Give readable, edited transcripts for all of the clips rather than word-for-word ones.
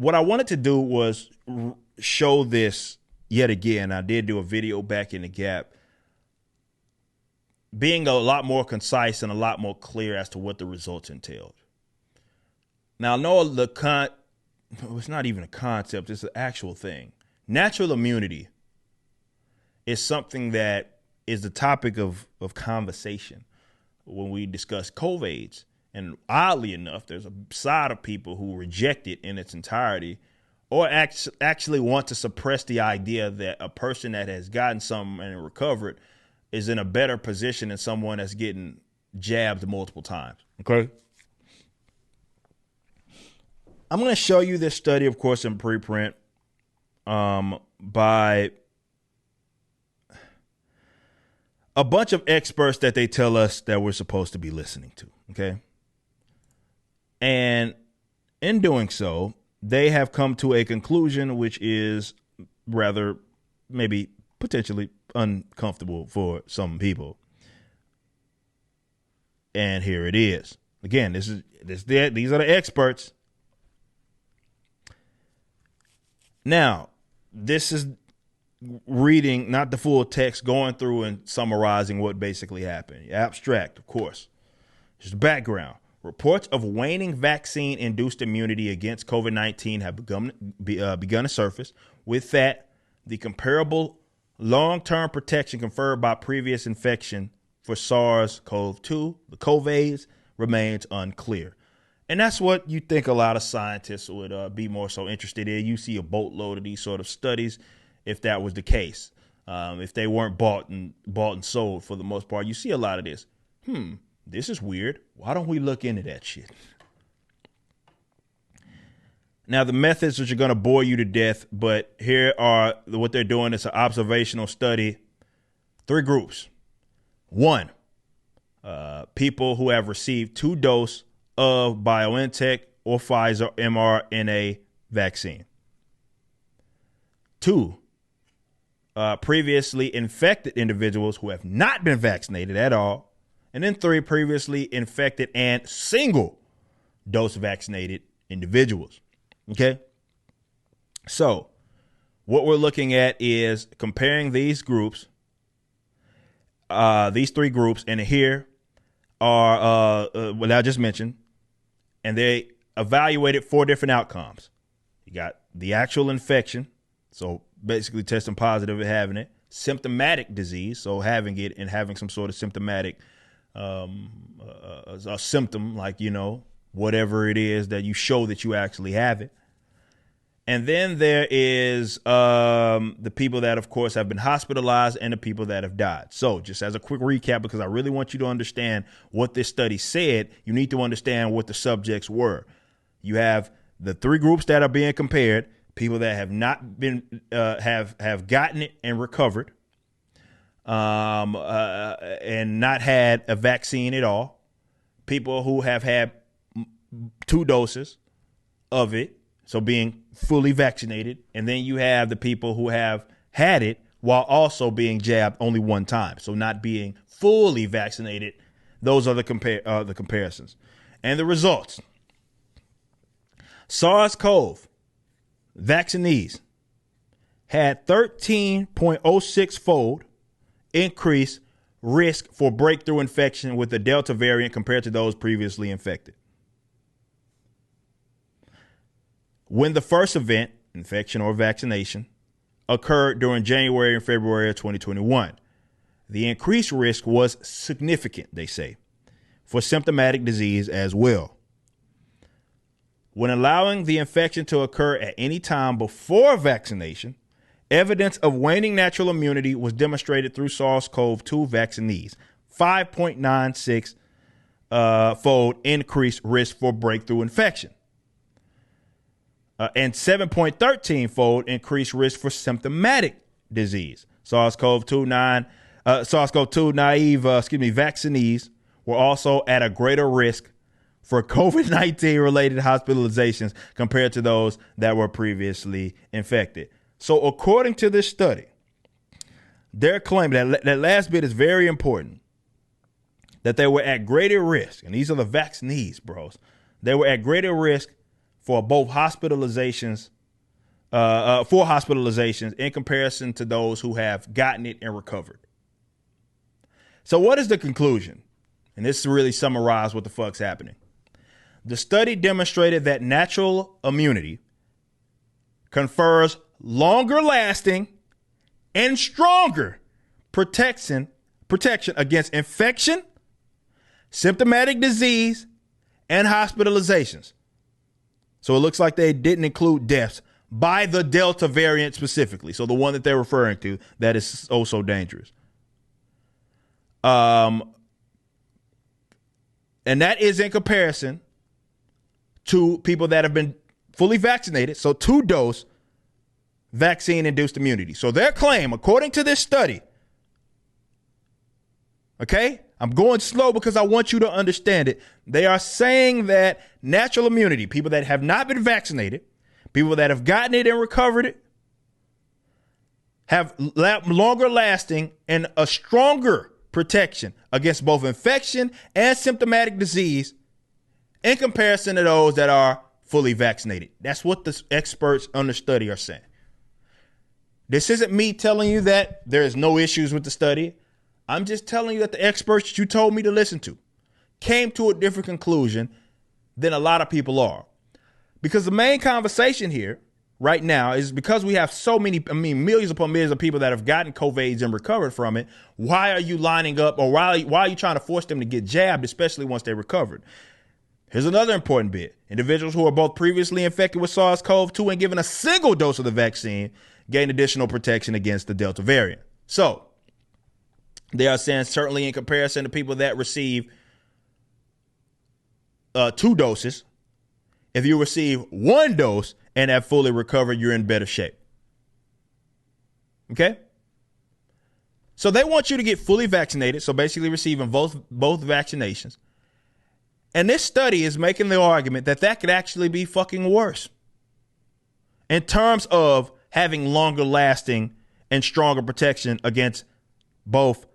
what I wanted to do was show this yet again. I did do a video back in the gap, being a lot more concise and a lot more clear as to what the results entailed. Now, I know it's not even a concept, it's an actual thing. Natural immunity is something that is the topic of conversation when we discuss COVIDs. And oddly enough, there's a side of people who reject it in its entirety or actually want to suppress the idea that a person that has gotten something and recovered is in a better position than someone that's getting jabbed multiple times. Okay. I'm going to show you this study, of course, in preprint by a bunch of experts that they tell us that we're supposed to be listening to. Okay. And in doing so, they have come to a conclusion which is rather maybe potentially uncomfortable for some people. And here it is. Again, these are the experts. Now, this is reading, not the full text, going through and summarizing what basically happened. Abstract, of course. Just background. Reports of waning vaccine-induced immunity against COVID-19 have begun to surface. With that, the comparable long-term protection conferred by previous infection for SARS-CoV-2, the COVIDs, remains unclear. And that's what you think a lot of scientists would be more so interested in. You see a boatload of these sort of studies if that was the case. If they weren't bought and sold for the most part, you see a lot of this. This is weird. Why don't we look into that shit? Now, the methods which are going to bore you to death, but here are what they're doing. It's an observational study. 3 groups. 1, people who have received 2 doses of BioNTech or Pfizer mRNA vaccine. 2, previously infected individuals who have not been vaccinated at all. And then 3, previously infected and single dose vaccinated individuals. Okay. So what we're looking at is comparing these groups, these 3 groups, and here are what I just mentioned, and they evaluated 4 different outcomes. You got the actual infection, so basically testing positive and having it, symptomatic disease, so having it and having some sort of symptomatic a symptom, like, whatever it is that you show that you actually have it. And then there is the people that, of course, have been hospitalized and the people that have died. So just as a quick recap, because I really want you to understand what this study said, you need to understand what the subjects were. You have the 3 groups that are being compared: people that have not been have gotten it and recovered, and not had a vaccine at all, people who have had 2 doses of it, so being fully vaccinated, and then you have the people who have had it while also being jabbed only 1 time, so not being fully vaccinated. Those are the comparisons. And the results. SARS-CoV vaccinees had 13.06-fold increase risk for breakthrough infection with the Delta variant compared to those previously infected. When the first event, infection or vaccination, occurred during January and February of 2021, the increased risk was significant, they say, for symptomatic disease as well. When allowing the infection to occur at any time before vaccination, evidence of waning natural immunity was demonstrated through SARS-CoV-2 vaccinees. 5.96 fold increased risk for breakthrough infection. And 7.13 fold increased risk for symptomatic disease. SARS-CoV-2 naive vaccinees were also at a greater risk for COVID-19 related hospitalizations compared to those that were previously infected. So according to this study, they're claiming that last bit is very important, that they were at greater risk. And these are the vaccinees, bros. They were at greater risk for both hospitalizations, in comparison to those who have gotten it and recovered. So what is the conclusion? And this really summarizes what the fuck's happening. The study demonstrated that natural immunity confers longer lasting and stronger protection against infection, symptomatic disease, and hospitalizations. So it looks like they didn't include deaths by the Delta variant specifically. So the one that they're referring to that is so dangerous. And that is in comparison to people that have been fully vaccinated. So 2-dose vaccine-induced immunity. So their claim, according to this study, okay, I'm going slow because I want you to understand it. They are saying that natural immunity, people that have not been vaccinated, people that have gotten it and recovered it, have longer lasting and a stronger protection against both infection and symptomatic disease in comparison to those that are fully vaccinated. That's what the experts on the study are saying. This isn't me telling you that there is no issues with the study. I'm just telling you that the experts that you told me to listen to came to a different conclusion than a lot of people are. Because the main conversation here right now is because we have so many, millions upon millions of people that have gotten COVID and recovered from it. Why are you lining up, or why are you trying to force them to get jabbed, especially once they recovered? Here's another important bit. Individuals who are both previously infected with SARS-CoV-2 and given a single dose of the vaccine gain additional protection against the Delta variant. So they are saying certainly in comparison to people that receive 2 doses, if you receive 1 dose and have fully recovered, you're in better shape. Okay? So they want you to get fully vaccinated, so basically receiving both vaccinations. And this study is making the argument that that could actually be fucking worse in terms of having longer lasting and stronger protection against both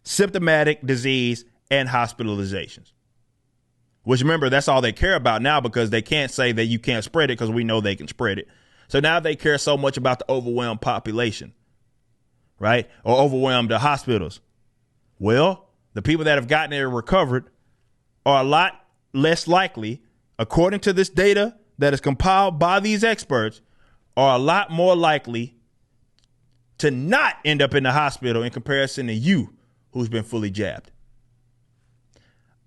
symptomatic disease and hospitalizations. Which, remember, that's all they care about now, because they can't say that you can't spread it because we know they can spread it. So now they care so much about the overwhelmed population, right? Or overwhelmed the hospitals. Well, the people that have gotten it and recovered are a lot less likely, according to this data that is compiled by these experts, are a lot more likely to not end up in the hospital in comparison to you who's been fully jabbed.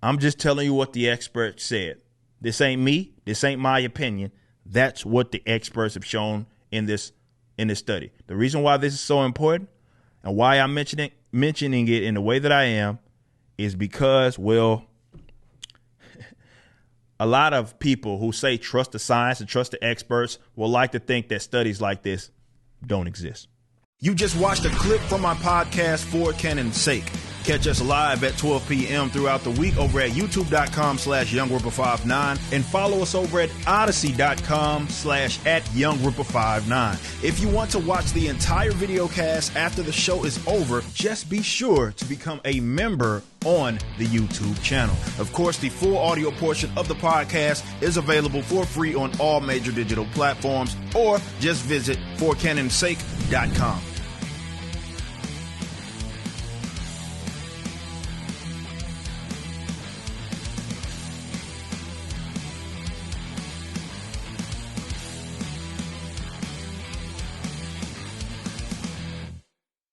I'm just telling you what the experts said. This ain't me. This ain't my opinion. That's what the experts have shown in this study. The reason why this is so important and why I'm mentioning it in the way that I am is because, well, a lot of people who say trust the science and trust the experts will like to think that studies like this don't exist. You just watched a clip from my podcast, For Canon's Sake. Catch us live at 12 p.m. throughout the week over at youtube.com/YoungRipper59 and follow us over at odyssey.com/@YoungRipper59. If you want to watch the entire video cast after the show is over, just be sure to become a member on the YouTube channel. Of course, the full audio portion of the podcast is available for free on all major digital platforms, or just visit forcanonsake.com.